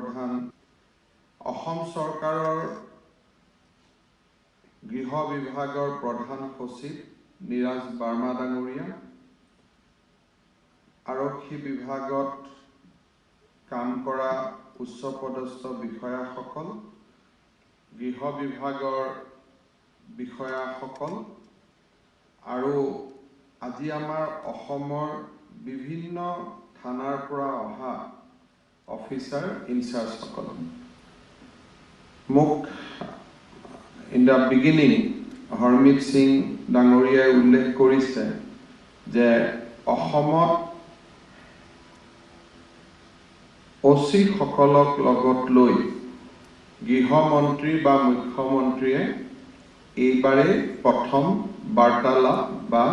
প্ৰধান অসম চৰকাৰৰ গৃহ বিভাগৰ প্ৰধান সচিব নিৰাজ বাৰ্মা ডাঙৰীয়া, আৰক্ষী বিভাগত কাম কৰা উচ্চপদস্থ বিষয়াসকল, গৃহ বিভাগৰ বিষয়াসকল আৰু আজি আমাৰ অসমৰ বিভিন্ন থানাৰ পৰা অহা অফিচাৰ ইনচাৰ্জসকল। মোক in the beginning Harmit Singh ডাঙৰীয়াই উল্লেখ কৰিছে যে অসমত অচি সকলক লগত লৈ গৃহমন্ত্ৰী বা মুখ্যমন্ত্ৰীয়ে এইবাৰে প্ৰথম বাৰ্তালাপ বা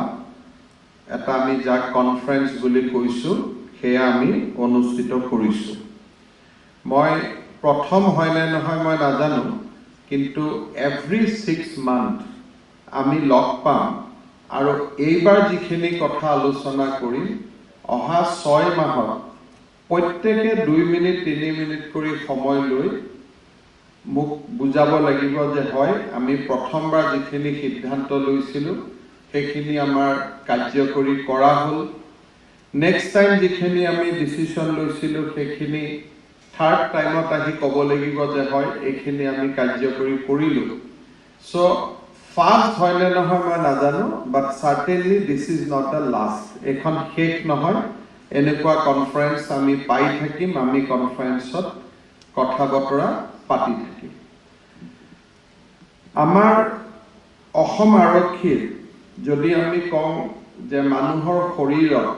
এটা আমি যাক কনফাৰেন্স বুলি কৈছোঁ সেয়া আমি অনুষ্ঠিত কৰিছোঁ। মই প্ৰথম হয় নে নহয় মই নাজানো, কিন্তু এভৰি 6 মান্থ আমি লগ পাম আৰু এইবাৰ যিখিনি কথা আলোচনা কৰিম অহা 6 মাহত প্ৰত্যেকে 2 মিনিট 3 মিনিট কৰি সময় লৈ মোক বুজাব লাগিব যে হয় আমি প্ৰথমবাৰ যিখিনি সিদ্ধান্ত লৈছিলোঁ সেইখিনি আমাৰ কাৰ্যকৰী কৰা হ'ল, নেক্সট টাইম যিখিনি আমি ডিচিশ্যন লৈছিলোঁ সেইখিনি থাৰ্ড টাইমত আহি ক'ব লাগিব যে হয় এইখিনি আমি কাৰ্যকৰী কৰিলোঁ। চ' ফাৰ্ষ্ট হয় নে নহয় মই নাজানো, but certainly this is not the last. এইখন শেষ নহয়, এনেকুৱা কনফাৰেন্স আমি পাই থাকিম, আমি কনফাৰেন্সত কথা বতৰা পাতি থাকিম। আমাৰ অসম আৰক্ষীৰ যদি আমি কওঁ যে মানুহৰ শৰীৰত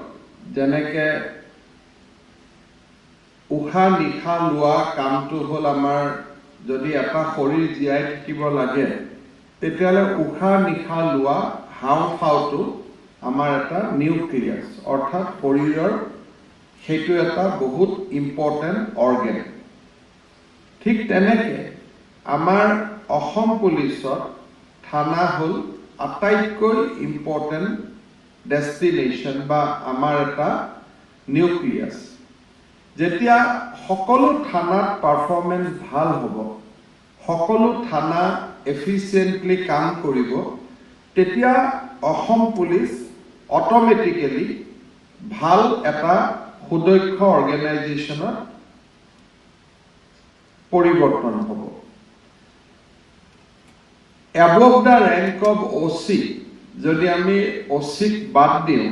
যেনেকে উশাহ নিশাহ লোৱা কামটো হ'ল আমাৰ, যদি এটা শৰীৰ জীয়াই থাকিব লাগে তেতিয়াহ'লে উশাহ নিশাহ লোৱা হাওঁফাওঁটো আমাৰ এটা নিউক্লিয়াছ, অৰ্থাৎ শৰীৰৰ সেইটো এটা বহুত ইম্পৰ্টেণ্ট অৰ্গেন। ঠিক তেনেকে আমাৰ অসম পুলিচত থানা হ'ল আটাইতকৈ ইম্পৰ্টেণ্ট ডেষ্টিনেশ্যন বা আমাৰ এটা নিউক্লিয়াছ। যেতিয়া সকলো থানাত পাৰফৰ্মেঞ্চ ভাল হ'ব, সকলো থানা এফিচিয়েণ্টলি কাম কৰিব, তেতিয়া অসম পুলিচ অট'মেটিকেলি ভাল এটা সুদক্ষ অৰ্গেনাইজেশ্যনত পৰিৱৰ্তন হ'ব। এবভ দ্য ৰেংক অফ অচি যদি আমি অচিক বাদ দিওঁ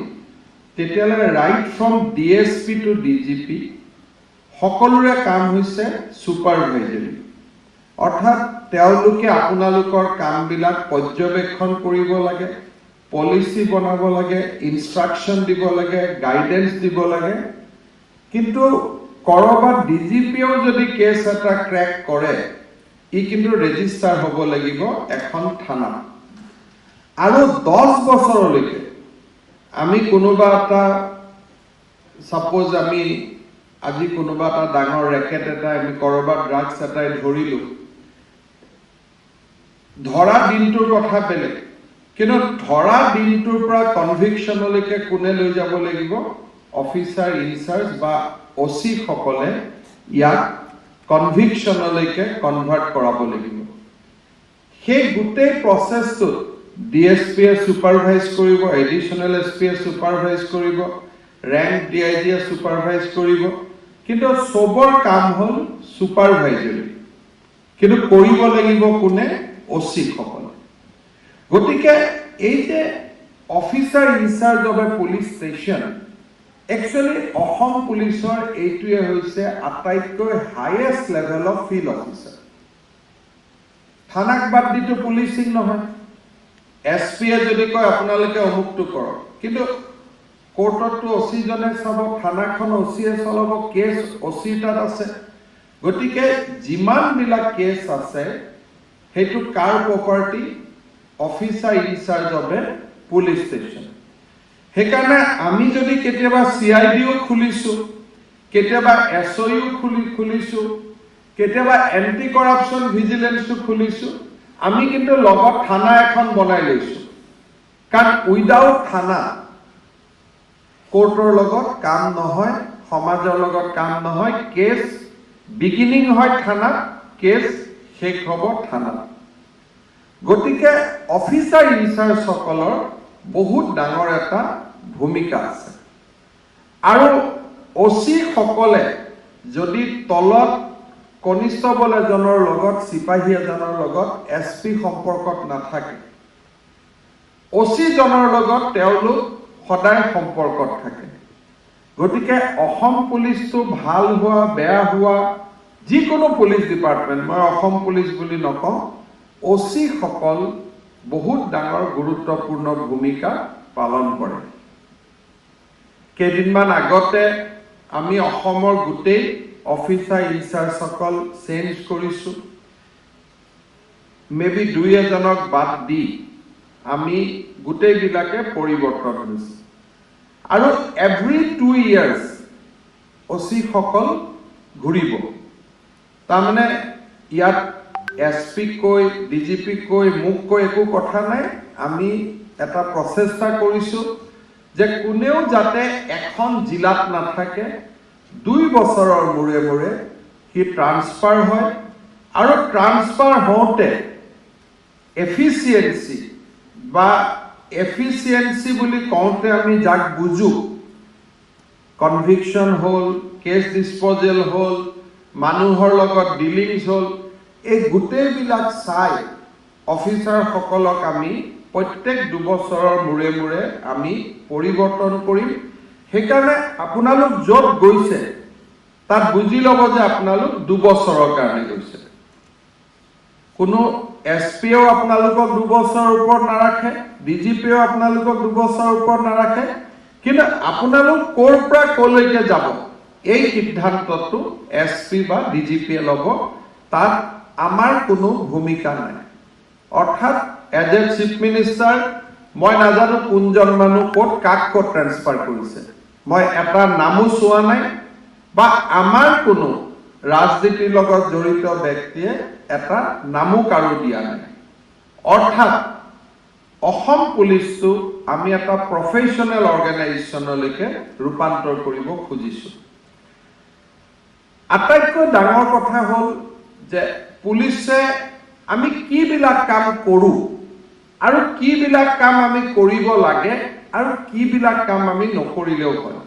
তেতিয়াহ'লে right from DSP to DGP সকলোৰে কাম হৈছে ছুপাৰভাইজাৰী, অৰ্থাৎ তেওঁলোকে আপোনালোকৰ কামবিলাক পৰ্যবেক্ষণ কৰিব লাগে, পলিচি বনাব লাগে, ইনষ্ট্ৰাকশ্যন দিব লাগে, গাইডেন্স দিব লাগে। কিন্তু ক'ৰবাত ডিজিপিয়েও যদি কেছ এটা ক্ৰেক কৰে ই কিন্তু ৰেজিষ্টাৰ হ'ব লাগিব এখন থানাত। আৰু 10 বছৰলৈকে আমি কোনোবা এটা ছাপ'জ আমি আজি কোনোবা এটা ডাঙৰ ৰেকেট এটা আমি ক'ৰবাত ড্ৰাগছ এটাই ধৰিলোঁ, ধৰা দিনটোৰ কথা বেলেগ, কিন্তু ধৰা দিনটোৰ পৰা কনভিকশ্যনলৈকে কোনে লৈ যাব লাগিব? অফিচাৰ ইনচাৰ্জ বা অচি সকলে ইয়াক কনভিকশ্যনলৈকে কনভাৰ্ট কৰাব লাগিব। সেই গোটেই প্ৰচেছটোত ডিএছপিয়ে ছুপাৰভাইজ কৰিব, এডিশ্যনেল এছপিয়ে ছুপাৰভাইজ কৰিব, ৰেংক ডিআইজিয়ে ছুপাৰভাইজ কৰিব, কিন্তু চবৰ কাম হ'ল ছুপাৰভাইজাৰী, কিন্তু কৰিব লাগিব কোনে? অচি সকলে। গতিকে এই যে officer in-charge of a police station, actually Assam পুলিচৰ এইটোৱে হৈছে আটাইতকৈ highest level of field officer. থানাক বাদ দিটো পুলিচিং নহয়, এছপিয়ে যদি কয় আপোনালোকে অমুকটো কৰক, কিন্তু কোৰ্টতটো অচিজনে চাব, থানাখন অচিয়ে চলাব, কেছ অচি তাত আছে। গতিকে যিমানবিলাক কেছ আছে সেইটো কাৰ property? Officer in-charge of a police station. সেইকাৰণে আমি যদি কেতিয়াবা CIDও খুলিছোঁ, কেতিয়াবা SOও খুলিছোঁ, কেতিয়াবা এণ্টি কৰাপশ্যন ভিজিলেন্সো খুলিছোঁ, আমি কিন্তু লগত থানা এখন বনাই লৈছোঁ। কাৰণ উইদাউট থানা কোৰ্টৰ লগত কাম নহয়, সমাজৰ লগত কাম নহয়, কেছ বিগিনিং হয় থানাত, কেছ শেষ হ'ব থানাত। গতিকে অফিচাৰ ইনচাৰ্জসকলৰ বহুত ডাঙৰ এটা ভূমিকা আছে। আৰু অচি সকলে যদি তলত কনিষ্টবল এজনৰ লগত, চিপাহী এজনৰ লগত এছপি সম্পৰ্কত নাথাকে, অচি জনৰ লগত তেওঁলোক সদায় সম্পৰ্কত থাকে। গতিকে অসম পুলিচটো ভাল হোৱা, বেয়া হোৱা, যিকোনো পুলিচ ডিপাৰ্টমেণ্ট, মই অসম পুলিচ বুলি নকওঁ, অচি সকল বহুত ডাঙৰ গুৰুত্বপূৰ্ণ ভূমিকা পালন কৰে। কেইদিনমান আগতে আমি অসমৰ গোটেই অফিচাৰ ইনচাৰ্জসকল চেঞ্জ কৰিছোঁ। মেবি 2-এজনক বাদ দি আমি গোটেইবিলাকে পৰিৱৰ্তন হৈছে। আৰু এভৰি 2 years অচি সকল ঘূৰিব। তাৰমানে ইয়াত এছপি কৈ, ডিজিপি কৈ, মোক কৈ একো কথা নাই। আমি এটা প্ৰচেষ্টা কৰিছোঁ যে কোনেও যাতে এখন জিলাত নাথাকে, 2 বছৰৰ মূৰে মূৰে সি ট্ৰান্সফাৰ হয়। আৰু ট্ৰান্সফাৰ হওঁতে এফিচিয়েঞ্চি বা এফিচিয়েঞ্চি বুলি কওঁতে আমি যাক বুজো, কনভিকশ্যন হ'ল, কেছ ডিছপ'জেল হ'ল, মানুহৰ লগত ডিলিংছ হ'ল, এই গোটেইবিলাক চাই অফিচাৰসকলক আমি প্ৰত্যেক 2 বছৰৰ মূৰে মূৰে আমি পৰিৱৰ্তন কৰিম। সেইকাৰণে আপোনালোক য'ত গৈছে তাত বুজি ল'ব যে আপোনালোক 2 বছৰৰ কাৰণে গৈছে। কোনো এছপিও আপোনালোকক 2 বছৰৰ ওপৰত নাৰাখে, ডিজিপিও আপোনালোকক 2 বছৰৰ ওপৰত নাৰাখে। কিন্তু আপোনালোক ক'ৰ পৰা ক'লৈকে যাব এই সিদ্ধান্তটো এছপি বা ডিজিপিয়ে ল'ব। তাত আমাৰ কোনো ভূমিকা নাই। অৰ্থাৎ এজ এ চিফ মিনিষ্টাৰ মই নাজানো কোনজন মানুহ ক'ত কাক ক'ত ট্ৰেন্সফাৰ কৰিছে, মই এটা নামো চোৱা নাই, বা আমাৰ কোনো ৰাজনীতিৰ লগত জড়িত ব্যক্তিয়ে এটা নামো কাৰো দিয়া নাই। অৰ্থাৎ অসম পুলিচটো আমি এটা প্ৰফেশ্যনেল অৰ্গেনাইজেশ্যনলৈকে ৰূপান্তৰ কৰিব খুজিছোঁ। আটাইতকৈ ডাঙৰ কথা হ'ল যে পুলিচে আমি কিবিলাক কাম কৰোঁ আৰু কিবিলাক কাম আমি কৰিব লাগে আৰু কিবিলাক কাম আমি নকৰিলেও হয়।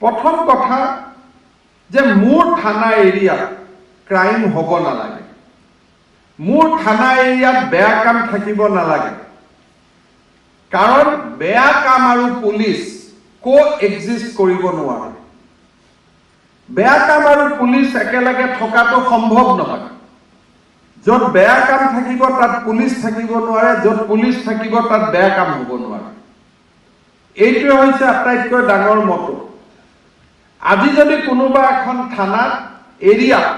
প্ৰথম কথা যে মোৰ থানা এৰিয়াত ক্ৰাইম হ'ব নালাগে, মোৰ থানা এৰিয়াত বেয়া কাম থাকিব নালাগে। কাৰণ বেয়া কাম আৰু পুলিচ কো-এক্সিষ্ট কৰিব নোৱাৰে। বেয়া কাম আৰু পুলিচ একেলগে থকাটো সম্ভৱ নহয়। য'ত বেয়া কাম থাকিব তাত পুলিচ থাকিব নোৱাৰে, য'ত পুলিচ থাকিব তাত বেয়া কাম হ'ব নোৱাৰে। এইটোৱে হৈছে আটাইতকৈ ডাঙৰ মটো। আজি যদি কোনোবা এখন থানাত এৰিয়াত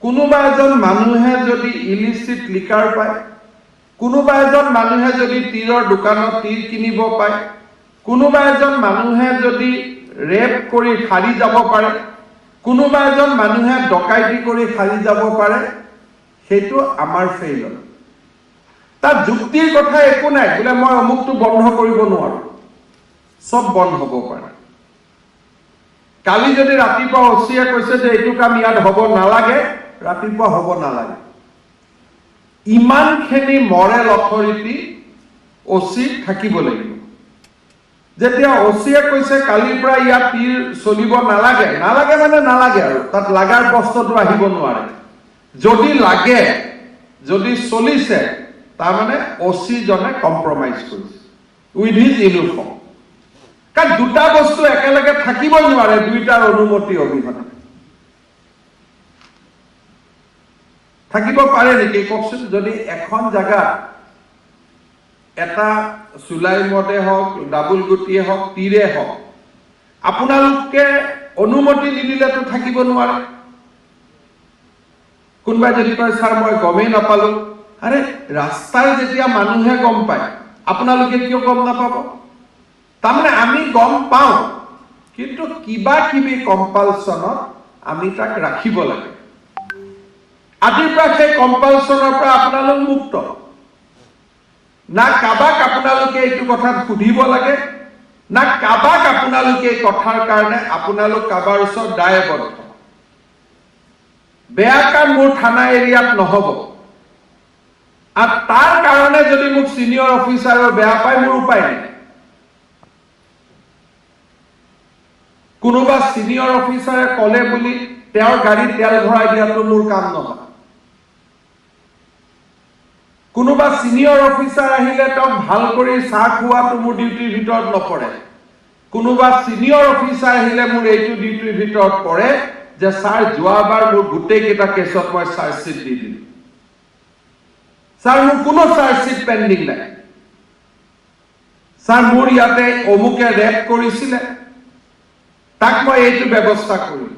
কোনোবা এজন মানুহে যদি ইলিচিট লিকাৰ পায়, কোনোবা এজন মানুহে যদি তীৰৰ দোকানত তীৰ কিনিব পায়, কোনোবা এজন মানুহে যদি ৰেপ কৰি সাৰি যাব পাৰে, কোনোবা এজন মানুহে ডকাইতি কৰি সাৰি যাব পাৰে, সেইটো আমাৰ ফেইল হয়। তাত যুক্তিৰ কথা একো নাই, বোলে মই অমুকটো বন্ধ কৰিব নোৱাৰো, চব বন্ধ হ'ব পাৰে। কালি যদি ৰাতিপুৱা অচিয়ে কৈছে যে এইটো কাম ইয়াত হ'ব নালাগে, ৰাতিপুৱা হ'ব নালাগে। ইমানখিনি মৰেল অথৰিটি অচি থাকিব লাগিব। যেতিয়া অচিয়ে কৈছে কালিৰ পৰা ইয়াত তীৰ চলিব নালাগে, নালাগে মানে নালাগে, আৰু তাত লাগাৰ প্ৰশ্নটো আহিব নোৱাৰে। যদি লাগে, যদি চলিছে, তাৰমানে অচি জনে কম্প্ৰমাইজ কৰিছে উইথ হিজ ইউনিফৰ্ম। কাৰণ দুটা বস্তু একেলগে থাকিবই নোৱাৰে দুইটাৰ অনুমতি অবিহনে। থাকিব পাৰে নেকি কওকচোন? যদি এখন জাগাত এটা চুলাই মদে হওক, ডাবুল গুটিয়ে হওক, তীৰে হওক, আপোনালোকে অনুমতি নিদিলেতো থাকিব নোৱাৰে। কোনোবাই যদি কয় ছাৰ মই গমেই নাপালো, আৰে ৰাস্তাৰ যেতিয়া মানুহে গম পায় আপোনালোকে কিয় গম নাপাব? তাৰমানে আমি গম পাওঁ, কিন্তু কিবা কিবি কম্পালচনত আমি তাক ৰাখিব লাগে। আজিৰ পৰা সেই কম্পালচনৰ পৰা আপোনালোক মুক্ত। না কাবাক আপোনালোকে এইটো কথাত সুধিব লাগে, না কাবাক আপোনালোকে এই কথাৰ কাৰণে আপোনালোক কাবাৰ ওচৰত দায়বদ্ধ। বেয়া কাম মোৰ থানা এৰিয়াত নহব আৰু তাৰ কাৰণে যদি মোক সিনিয়ৰ অফিচাৰৰ বেয়া পায় মোৰ উপায় নাই কোনোবা সিনিয়ৰ অফিচাৰে কলে বুলি তেওঁৰ গাড়ী তেল ভৰাই দিয়াটো মোৰ কাম নহয় কোনোবা সিনিয়ৰ অফিচাৰ আহিলে তেওঁক ভাল কৰি চাহ খোৱাটো মোৰ ডিউটিৰ ভিতৰত নপৰে কোনোবা সিনিয়ৰ অফিচাৰ আহিলে মোৰ এইটো ডিউটিৰ ভিতৰত পৰে যে স্যাৰ যোৱাবাৰ মোৰ গোটেই কেইটা কেছত মই চাৰ্জশিট দি দিলোঁ স্যাৰ মোৰ কোনো চাৰ্জশিট পেণ্ডিং নাই স্যাৰ মোৰ ইয়াতে অমুকে ৰেপ কৰিছিলে তাক মই এইটো ব্যৱস্থা কৰিম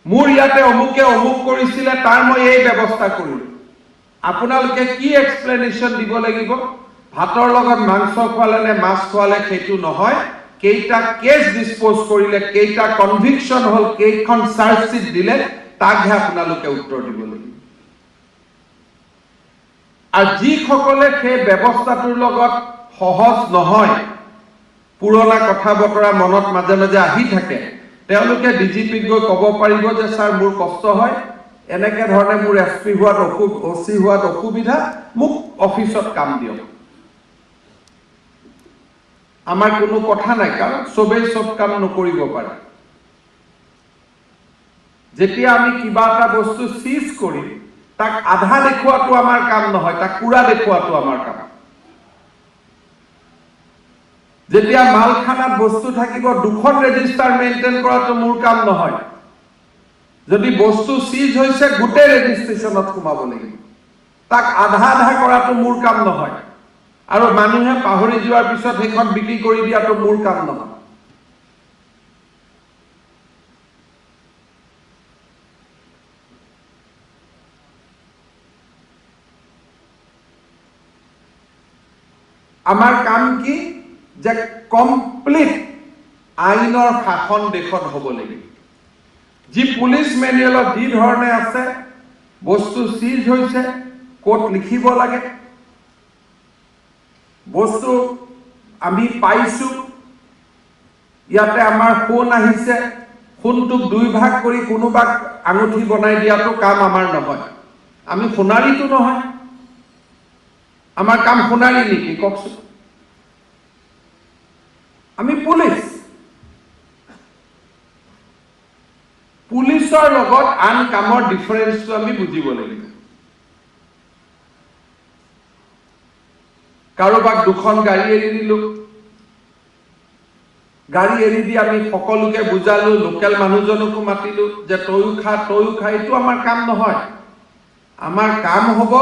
মোৰ ইয়াতে অমুকে অমুক কৰিছিলে তাৰ মই এই ব্যৱস্থা কৰিম আপোনালোকে কি এক্সপ্লেনেশ্যন দিব লাগিব ভাতৰ লগত মাংস খোৱালে নে মাছ খোৱালে সেইটো নহয় কেইটা কেছ ডিসপোজ কৰিলে কেইটা কনভিকশন হল কেইখন চাৰ্জশিট দিলে তাকহে আপোনালোকে উত্তৰ দিব লাগিব আৰু যিসকলে সেই ব্যৱস্থাটোৰ লগত সহজ নহয় পুৰণা কথা বতৰা মনত মাজে মাজে আহি থাকে তেওঁলোকে ডিজিপিক গৈ ক'ব পাৰিব যে স্যাৰ মোৰ কষ্ট হয় এনেকে ধৰণে মোৰ এসপি হোৱাত ওসি হোৱাত অসুবিধা মোক অফিসত কাম দিয়ক আমাৰ কোনো কথা নাই কাৰণ সবেই সব কাম নকৰিব পাৰে যেতিয়া আমি কিবা এটা বস্তু সিজ কৰি তাক আধা দেখুৱাটো আমাৰ কাম নহয় তাক পুৰা দেখুৱাটো আমাৰ কাম যেতিয়া মালখানাত বস্তু থাকিব দুখন ৰেজিষ্টাৰ মেইনটেইন কৰাটো মোৰ কাম নহয় যদি বস্তু সিজ হৈছে গোটেই ৰেজিষ্ট্ৰেচনত সোমাব লাগিব তাক আধা আধা কৰাটো মোৰ কাম নহয় আৰু মানুহে পাহৰি যোৱাৰ পিছত সেইখন বিক্ৰী কৰি দিয়াটো মোৰ কাম নহয় আমাৰ কাম কি যে কমপ্লিট আইনৰ শাসন দেশত হ'ব লাগিব যি পুলিশ মেনুৱেলত যি ধৰণে আছে বস্তু সিজ হৈছে কোট লিখিব লাগে বস্তু আমি পাইছো ইয়াতে আমাৰ ফোন আহিছে ফোনটোক দুই ভাগ কৰি কোনোবাক আঙুঠি বনাই দিয়াটো কাম আমাৰ নহয় আমি সোণাৰীটো নহয় আমাৰ কাম সোণাৰী নেকি কওকচোন আমি পুলিশ পুলিশৰ লগত আন কামৰ ডিফাৰেন্সটো আমি বুজিব লাগিব কাৰোবাক দুখন গাড়ী এৰি দিলো গাড়ী এৰি দি আমি সকলোকে বুজালো লোকেল মানুহজনকো মাতিলো যে তয়ো খা এইটো আমাৰ কাম নহয় আমাৰ কাম হ'ব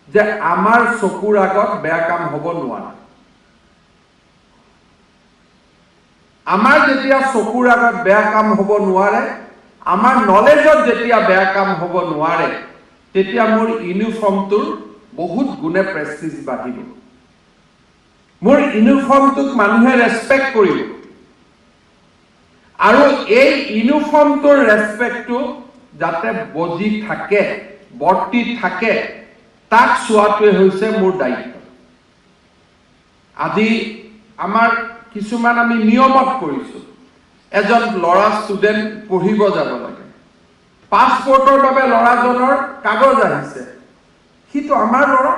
যে আমাৰ চকুৰ আগত বেয়া কাম হ'ব নোৱাৰে আমাৰ যেতিয়া চকুৰ আগত বেয়া কাম হ'ব নোৱাৰে আমাৰ নলেজত যেতিয়া বেয়া কাম হ'ব নোৱাৰে তেতিয়া মোৰ ইউনিফৰ্মটোৰ বহুত গুণে প্ৰেষ্টিজ বাঢ়িব মোৰ ইউনিফৰ্মটোক মানুহে ৰেসপেক্ট কৰিব আৰু এই ইউনিফৰ্মটোৰ ৰেসপেক্টটো যাতে বজি থাকে বৰ্তি থাকে তাক চোৱাটোৱে হৈছে মোৰ দায়িত্ব আজি আমাৰ কিছুমান আমি নিয়মত কৰিছো এজন লৰা ষ্টুডেন্ট পঢ়িব যাব লাগে পাছপোৰ্টৰ বাবে লৰাজনৰ কাগজ আহিছে সিটো আমাৰ লৰা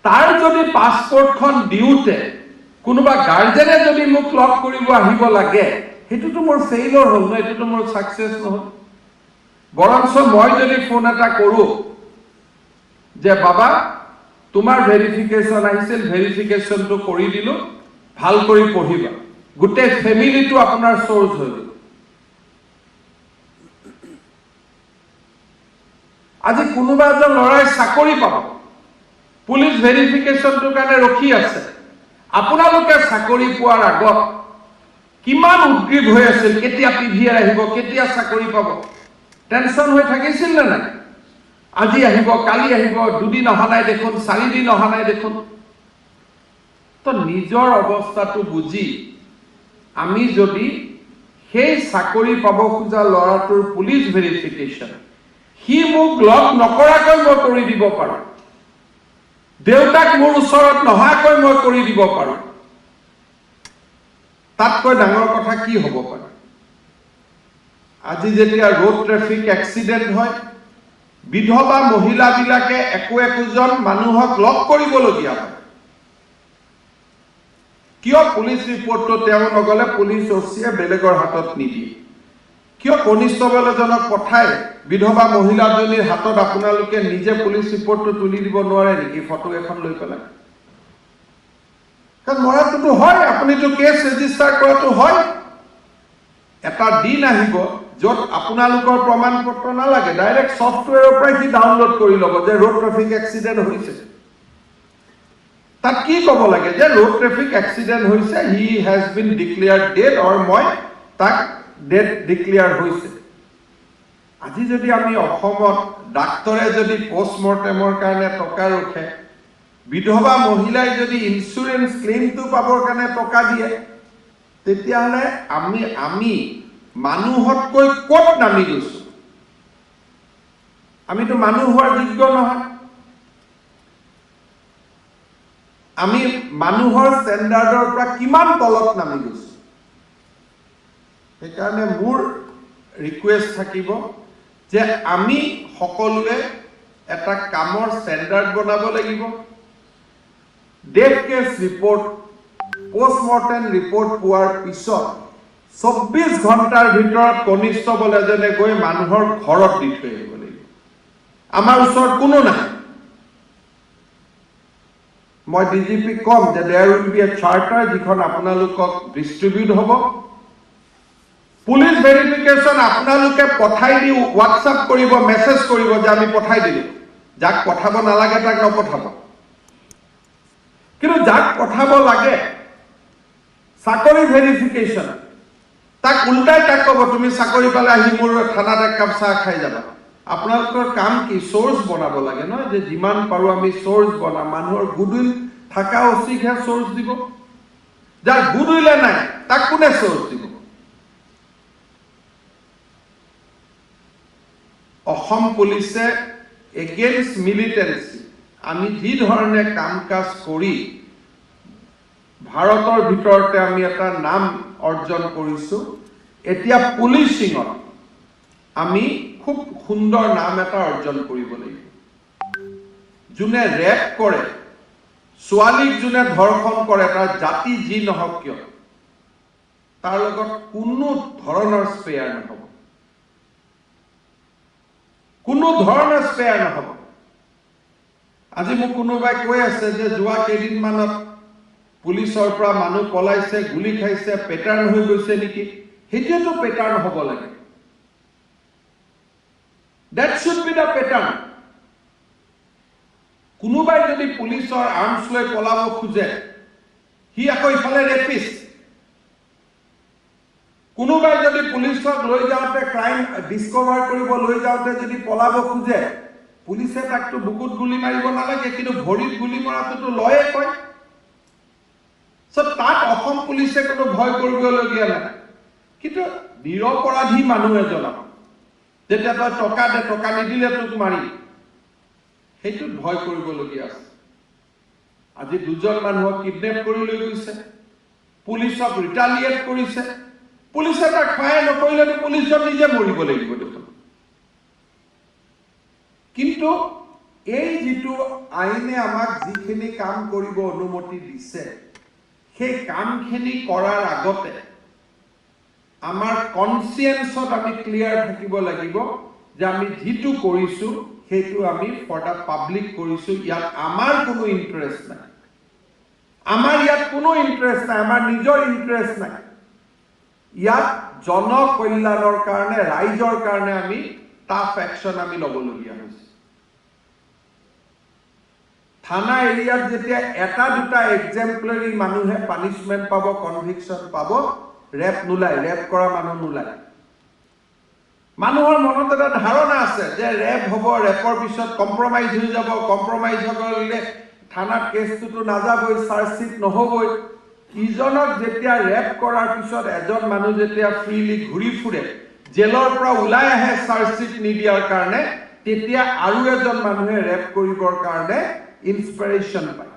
তাৰ যদি পাছপোৰ্টখন দিওতে কোনোবা গাৰ্জেনে যদি মোক লগ কৰিব আহিব লাগে হেতুটো মোৰ ফেইলৰ হ'ল ন এটোটো মোৰ সাকসেস নহল বৰঞ্চ মই যদি ফোন এটা কৰো যে বাবা তোমাৰ ভেৰিফিকেশন আহিছিল ভেৰিফিকেশনটো কৰি দিলো ভাল কৰি পঢ়িবা গোটেই ফ্যামিলিটো আপোনাৰ সোৰ্স হৈ গ'ল আজি কোনোবা এজন লৰাই চাকৰি পাব পুলিশ ভেৰিফিকেশনটোৰ কাৰণে ৰখি আছে আপোনালোকে চাকৰি পোৱাৰ আগত কিমান উদ্গ্ৰীব হৈ আছিল কেতিয়া পিভিআৰ আহিব কেতিয়া চাকৰি পাব টেনশন হৈ থাকিছিল নে নাই আজি আহিব কালি আহিব দুদিন অহা নাই দেখোন 4 দিন অহা নাই দেখোন তো নিজৰ অৱস্থাটো বুজি আমি যদি সেই চাকৰি পাব খোজা লৰাটোৰ পুলিশ ভেৰিফিকেশন হি মোক লগ নকৰাকৈ মই কৰি দিব পাৰো দেউতাক মোৰ ওচৰত নহাকৈ মই কৰি দিব পাৰো তাতকৈ ডাঙৰ কথা কি হ'ব পাৰে আজি যেতিয়া ৰোড ট্ৰেফিক এক্সিডেণ্ট হয় বিধৱা মহিলাবিলাকে একোজন মানুহক লগ কৰিবলগীয়া হয় কিয় পুলিচ ৰিপৰ্টটো তেওঁ নগলে পুলিচ অচিয়ে বেলেগৰ হাতত নিদিয়ে কিয় কনিষ্টবল এজনক পঠাই বিধৱা মহিলাজনীৰ হাতত আপোনালোকে নিজে পুলিচ ৰিপৰ্টটো তুলি দিব নোৱাৰে নেকি ফটো এখন লৈ পেলাই কাৰণ মৰাটোতো হয় আপুনিতো কেছ ৰেজিষ্টাৰ কৰাটো হয় এটা দিন আহিব য'ত আপোনালোকৰ প্ৰমাণ পত্ৰ নালাগে ডাইৰেক্ট সফটৱেৰৰ পৰা কি ডাউনলোড কৰি ল'ব যে ৰোড ট্ৰেফিক এক্সিডেণ্ট হৈছে তাত কি ক'ব লাগে যে ৰোড ট্ৰেফিক এক্সিডেণ্ট হৈছে he has been declared dead or মই তাক ডেড ডিক্লেয়াৰ হৈছে আজি যদি আমি অসমত ডাক্তৰে যদি পোষ্টমৰ্টেমৰ কাৰণে টকা ৰখে বিধৱা মহিলাই যদি ইন্সুৰেন্স ক্লেইমটো পাবৰ কাৰণে টকা দিয়ে তেতিয়াহ'লে আমি মানুহতকৈ ক'ত নামি গৈছো আমিতো মানুহ হোৱাৰ যোগ্য নহয় আমি মানুহৰ ষ্টেণ্ডাৰ্ডৰ পৰা কিমান তলত নামি গৈছো সেইকাৰণে মোৰ ৰিকুৱেষ্ট থাকিব যে আমি সকলোৱে এটা কামৰ ষ্টেণ্ডাৰ্ড বনাব লাগিব death case report postmortem report পোৱাৰ পিছত 24 ঘণ্টাৰ ভিতৰত কনিষ্টবল এজনে গৈ মানুহৰ ঘৰত দি থৈ আহিব লাগিব আমাৰ ওচৰত কোনো নাই মই ডিজিপি কম যে there will be a charter যিখন আপোনালোকক ডিষ্ট্ৰিবিউট হ'ব পুলিচ ভেৰিফিকেশ্যন আপোনালোকে পঠাই দি হোৱাটছআপ কৰিব মেছেজ কৰিব যে আমি পঠাই দিলোঁ যাক পঠাব নালাগে তাক নপঠাব কিন্তু যাক পঠাব লাগে চাকৰি ভেৰিফিকেশ্যন তাক উল্টাই তাক ক'ব তুমি চাকৰি পালে আহি মোৰ থানাত এক কাপ চাহ খাই যাবা আপোনালোকৰ কাম কি সোৰ্স বনাব লাগে ন যে যিমান পাৰো আমি সোৰ্স বনাম মানুহৰ গুডউইল থাকা উচিতহে সোৰ্স দিব যাৰ গুডউইলে নাই তাক কোনে সোৰ্স দিব অসম পুলিচে এগেইনষ্ট মিলিটেন্সি আমি যি ধৰণে কাম কাজ কৰি ভাৰতৰ ভিতৰতে আমি এটা নাম অৰ্জন কৰিছো এতিয়া পুলিচিঙত আমি খুব সুন্দৰ নাম এটা অৰ্জন কৰিব লাগিব যোনে ৰেপ কৰে ছোৱালীক যোনে ধৰ্ষণ কৰে তাৰ জাতি যি নহওক কিয় তাৰ লগত কোনো ধৰণৰ স্পেয়াৰ নহ'ব কোনো ধৰণৰ স্পেয়াৰ নহ'ব আজি মোক কোনোবাই কৈ আছে যে যোৱা কেইদিনমানত পুলিচৰ পৰা মানুহ পলাইছে গুলি খাইছে পেটাৰ্ণ হৈ গৈছে নেকি সেইটোতো পেটাৰ্ণ হ'ব লাগে that should be the pattern কোনোবাই যদি পুলিচৰ আৰ্মছ লৈ পলাব খোজে হি আকৌ ইফালে ৰেপিষ্ট কোনোবাই যদি পুলিচক লৈ যাওঁতে ক্ৰাইম ডিস্কভাৰ কৰিব লৈ যাওঁতে যদি পলাব খোজে পুলিচে তাকতো বুকুত গুলি মাৰিব নালাগে কিন্তু ভৰিত গুলি মৰাটোতো লয়ে কয় তাত অসম পুলিচে কোনো ভয় কৰিবলগীয়া নাই কিন্তু নিৰপৰাধী মানুহ এজনক যেতিয়া তই টকা দে টকা নিদিলে তোক মাৰি সেইটোত ভয় কৰিবলগীয়া আছে আজি দুজন মানুহক কিডনেপ কৰি লৈ গৈছে পুলিচক ৰিটালিয়েট কৰিছে পুলিচে তাক ফায়াৰ নকৰিলেতো পুলিচজন নিজে মৰিব লাগিব দেখোন কিন্তু এই যিটো আইনে আমাক যিখিনি কাম কৰিব অনুমতি দিছে সেই কামখিনি কৰাৰ আগতে আমাৰ কনসিয়েন্সত আমি ক্লিয়াৰ থাকিব লাগিব যে আমি যিটো কৰিছো সেইটো আমি ফৰ দা পাব্লিক কৰিছো ইয়াত আমাৰ কোনো ইন্টাৰেষ্ট নাই আমাৰ ইয়াত কোনো ইন্টাৰেষ্ট নাই আমাৰ নিজৰ ইন্টাৰেষ্ট নাই ইয়াত জনকল্যাণৰ কাৰণে ৰাইজৰ কাৰণে আমি টাফ একশন আমি ল'বলগীয়া হৈছে থানা এৰিয়াত যেতিয়া এটা দুটা এক্সাম্পলাৰী মানুহে পানিশমেন্ট পাব কনভিকশন পাব ৰেপ নোলায় ৰেপ কৰা মানুহ নোলায় মানুহৰ মনত এটা ধাৰণা আছে যে ৰেপ হ'ব ৰেপৰ পিছত কম্প্ৰমাইজ হৈ যাব কম্প্ৰমাইজ হ'লে থানাত কেছটো নাযাবই চাৰ্জশিট নহবই ইজনক যেতিয়া ৰেপ কৰাৰ পিছত এজন মানুহ যেতিয়া ফ্ৰীলি ঘূৰি ফুৰে জেলৰ পৰা ওলাই আহে চাৰ্জশিট নিদিয়াৰ কাৰণে তেতিয়া আৰু এজন মানুহে ৰেপ কৰিবৰ কাৰণে ইনস্পিৰেশন পায়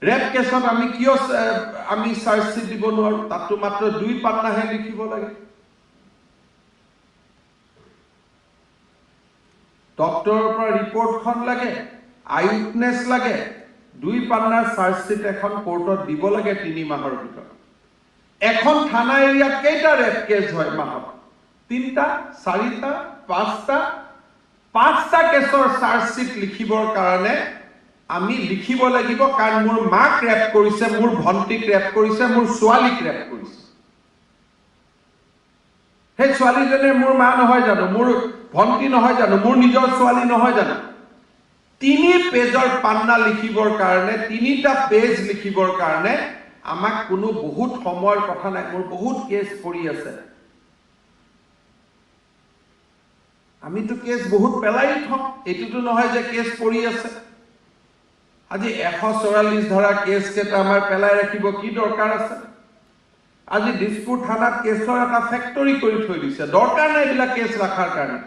ৰেপ কেছত আমি কিয় আমি চাৰ্জশিট দিব নোৱাৰো তাতো মাত্ৰ 2 পান্নাহে লিখিব লাগে ডক্টৰৰ পৰা ৰিপৰ্টখন লাগে, আই উইটনেছ লাগে, 2 পান্নাৰ চাৰ্জশ্বিট এখন কোৰ্টত দিব লাগে 3 মাহৰ ভিতৰত। এখন থানা এৰিয়াত কেইটা ৰেপ কেছ হয় মাহত? 3টা, 4টা, 5টা কেছৰ চাৰ্জশ্বিট লিখিবৰ কাৰণে আমি লিখিব লাগিব, কাৰণ মোৰ মাক ৰেপ কৰিছে, মোৰ ভণ্টিক ৰেপ কৰিছে, মোৰ ছোৱালীক ৰেপ কৰিছে। সেই ছোৱালীজনী মোৰ মা নহয় জানো, মোৰ ভণ্টি নহয় জানো, মোৰ নিজৰ ছোৱালী নহয় জানো? 3 পেজৰ পান্না লিখিবৰ কাৰণে, 3টা পেজ লিখিবৰ কাৰণে আমাক কোনো বহুত সময়ৰ কথা নাই। মোৰ বহুত কেছ পৰি আছে, আমিতো কেছ বহুত পেলাই থওঁ, এইটোতো নহয় যে কেছ পৰি আছে। আজি 144 ধাৰা কেছ কেইটা আমাৰ পেলাই ৰাখিব কি দৰকাৰ আছে? আজি দিছপুৰ থানাত কেছৰ এটা ফেক্টৰী কৰি থৈ দিছে, দৰকাৰ নাই এইবিলাক কেছ ৰখাৰ কাৰণে।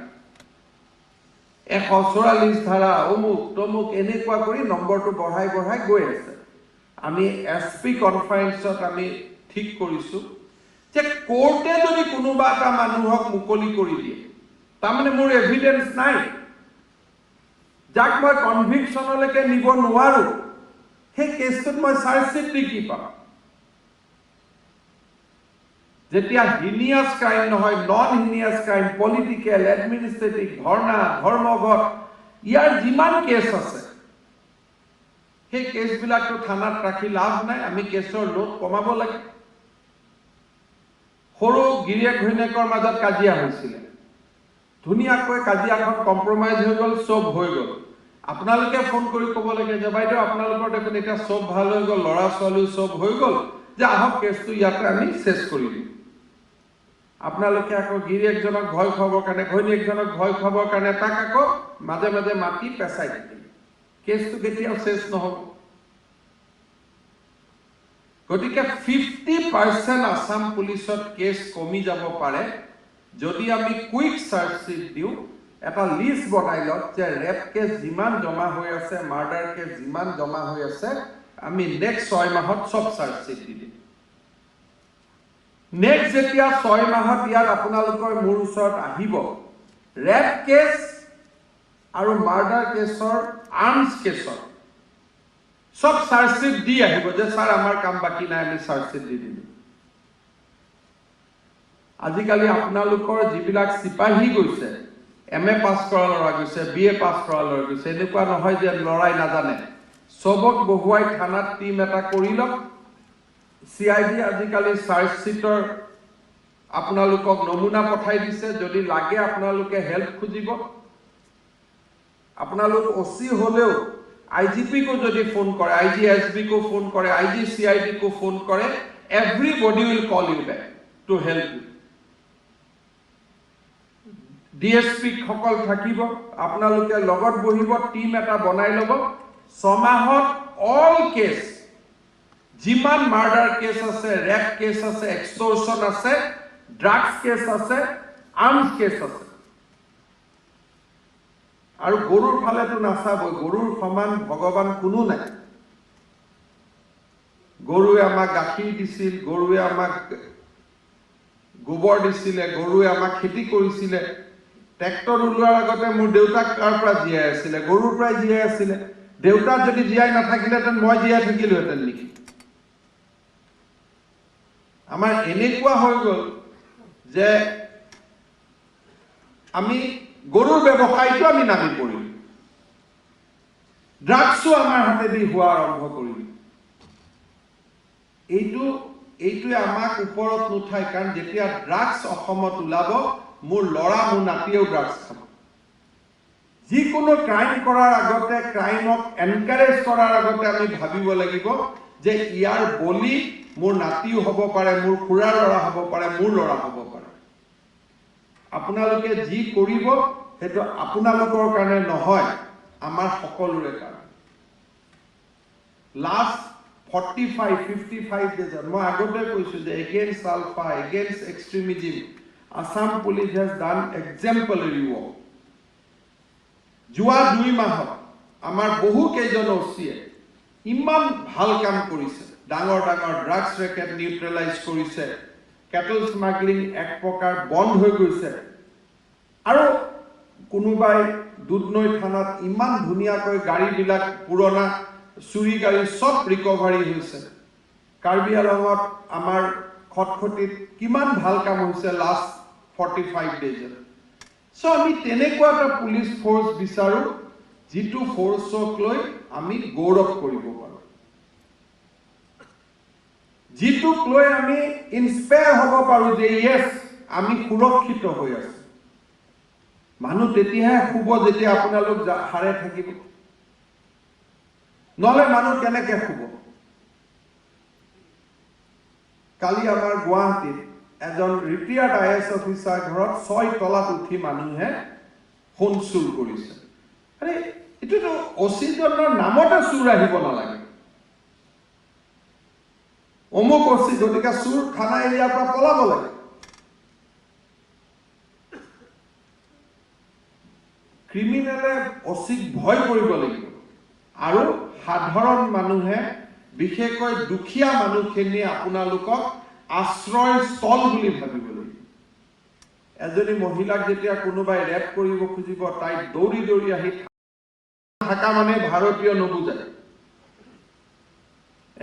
144 ধাৰা অমুক তমুক এনেকুৱা কৰি নম্বৰটো বঢ়াই বঢ়াই গৈ আছে। আমি এছপি কনফাৰেন্সত আমি ঠিক কৰিছো যে কোৰ্টে যদি কোনোবা এটা মানুহক মুকলি কৰি দিয়ে, তাৰমানে মোৰ এভিডেন্স নাই, যাক মই কনভিকশ্যনলৈকে নিব নোৱাৰো, সেই কেছটোত মই চাৰ্জশ্বিট দি কি পাম? যেতিয়া হিনিয়াছ ক্ৰাইম নহয়, নন হিনিয়াছ ক্ৰাইম, পলিটিকেল, এডমিনিষ্ট্ৰেটিভ, ধৰ্ণা, ধৰ্মঘট, ইয়াৰ যিমান কেছ আছে সেই কেছবিলাকটো থানাত ৰাখি লাভ নাই। আমি কেছৰ লোড কমাব লাগে। সৰু গিৰিয়েক ঘৈণীয়েকৰ মাজত কাজিয়া হৈছিলে, ধুনীয়াকৈ কাজিয়াখন কম্প্ৰমাইজ হৈ গ'ল, চব হৈ গ'ল। আপোনালোকে ফোন কৰি ক'ব লাগে যে বাইদেউ আপোনালোকৰ দেখোন এতিয়া চব ভাল হৈ গ'ল, ল'ৰা ছোৱালীও চব হৈ গ'ল, যে আহক কেছটো ইয়াতে আমি চেছ কৰি দিম। আপোনালোকে আকৌ গিৰিয়েকজনক ভয় খুৱাবৰ কাৰণে, ঘৈণীয়েকজনক ভয় খুৱাবৰ কাৰণে তাক আকৌ মাজে মাজে মাতি পেচাই থাকিল, কেছটো কেতিয়াও চেছ নহ'ব। গতিকে 50% আসাম পুলিচত কেছ কমি যাব পাৰে যদি আমি কুইক চাৰ্জশ্বিট দিওঁ, এটা লিষ্ট বনাই লওক যে ৰেপ কেছ যিমান জমা হৈ আছে, মাৰ্ডাৰ কেছ যিমান জমা হৈ আছে, আমি নেক্সট 6 মাহত চব চাৰ্জশ্বিট দি দিম। নেক্সট যেতিয়া 6 মাহত ইয়াত আপোনালোকৰ মোৰ ওচৰত আহিব, ৰেপ কেছ আৰু মাৰ্ডাৰ কেছৰ, আৰ্মছ কেছৰ সব চাৰ্জশ্বিট দি আহিব যে স্যাৰ আমাৰ কাম বাকি নাই, আমি চাৰ্জশ্বিট দি দিম। আজিকালি আপোনালোকৰ যিবিলাক চিপাহী গৈছে, MA পাছ কৰা ল'ৰা গৈছে, BA পাছ কৰা ল'ৰা গৈছে, এনেকুৱা নহয় যে ল'ৰাই নাজানে, সবক বহুৱাই থানাত টিম এটা কৰি লওক। CID আজিকালি চাৰ্জশ্বিটৰ আপোনালোকক নমুনা পঠাই দিছে, যদি লাগে আপোনালোকে হেল্প খুজিব। আপোনালোক OC হলেও IGP को যদি ফোন কৰে, IGSB को ফোন কৰে, IGCID को ফোন কৰে, everybody will call you back to help you. DSP সকল থাকিব, আপোনালোকে লগত বহিব, টিম এটা বনাই ল'ব। 6 মাহত অল কেছ, যিমান মাৰ্ডাৰ কেছ আছে, ৰেপ কেছ আছে, এক্সটৰ্শন আছে, ড্ৰাগছ কেছ আছে, আৰ্মছ কেছ আছে। আৰু গৰুৰ ফালেতো নাচাব, গৰুৰ সমান ভগৱান কোনো নাই। গৰুৱে আমাক গাখীৰ দিছিল, গৰুৱে আমাক গোবৰ দিছিলে, গৰুৱে আমাক খেতি কৰিছিলে। ট্ৰেক্টৰ ওলোৱাৰ আগতে মোৰ দেউতাক কাৰ পৰা জীয়াই আছিলে? গৰুৰ পৰাই জীয়াই আছিলে। দেউতা যদি জীয়াই নাথাকিলেহেঁতেন মই জীয়াই থাকিলোহেঁতেন নেকি? আমাৰ এনেকুৱা হৈ গ'ল যে আমি গৰুৰ ব্যৱসায়টো আমি নামি পৰিলো, ড্ৰাগছো আমাৰ হাতেদি হোৱা আৰম্ভ কৰিলো। এইটোৱে আমাক ওপৰত নুঠায়, কাৰণ যেতিয়া ড্ৰাগছ অসমত ওলাব, মোৰ ল'ৰা মোৰ নাতিয়েও ড্ৰাগছ খাব। যিকোনো ক্ৰাইম কৰাৰ আগতে, ক্ৰাইমক এনকাৰেজ কৰাৰ আগতে আমি ভাবিব লাগিব যে ইয়াৰ বলি মোৰ নাতিও হ'ব পাৰে, মোৰ খুৰাৰ ল'ৰা হ'ব পাৰে, মোৰ ল'ৰা হ'ব পাৰে। আপোনালোকে যি কৰিব সেইটো আপোনালোকৰ কাৰণে নহয়, আমাৰ সকলোৰে কাৰণে। লাষ্ট 45-55 days মই আগতে কৈছো যে against ULFA, against extremism, Assam police has done exemplary work. যোৱা 2 মাহত আমাৰ বহু কেইজন OCয়ে ইমান ভাল কাম কৰিছে, ডাঙৰ ডাঙৰ ড্ৰাগছ ৰেকেট নিউট্ৰেলাইজ কৰিছে, কেটল স্মাগলিং এক প্ৰকাৰ বন্ধ হৈ গৈছে। আৰু কোনোবাই দুধনৈ থানাত ইমান ধুনীয়াকৈ গাড়ীবিলাক পুৰণা চুৰি গাড়ী সব ৰিকভাৰী হৈছে কাৰ্বি আংলঙত আমাৰ খটখটিত কিমান ভাল কাম হৈছে লাষ্ট 45 ডেজ সো আমি তেনেকুৱা এটা পুলিচ ফোৰ্স বিচাৰো যিটো ফোৰ্সক লৈ আমি গৌৰৱ কৰিব পাৰো যিটোক লৈ আমি ইনস্পায়াৰ হ'ব পাৰো যে ইয়েস আমি সুৰক্ষিত হৈ আছো মানুহ তেতিয়াহে শুব যেতিয়া আপোনালোক হাৰে থাকিব নহলে মানুহ কেনেকৈ শুব কালি আমাৰ গুৱাহাটীত এজন ৰিটায়াৰ্ড আইএছ অফিচাৰ ঘৰত 6 তলাত উঠি মানুহে ফোন চুৰ কৰিছে আৰে এটোতো অচিজনৰ নামতে চুৰ আহিব নালাগে অমুক অচি গতিকে চুৰ থানা এৰিয়াৰ পৰা পলাব লাগে ক্ৰিমিনেলে অচিক ভয় কৰিব লাগিব আৰু সাধাৰণ মানুহে বিশেষকৈ দুখীয়া মানুহখিনি আপোনালোকক আশ্ৰয়স্থল বুলি ভাবিব লাগিব এজনী মহিলাক যেতিয়া কোনোবাই ৰেপ কৰিব খুজিব তাই দৌৰি দৌৰি আহি থাকা মানে ভাৰতীয় নুবুজায়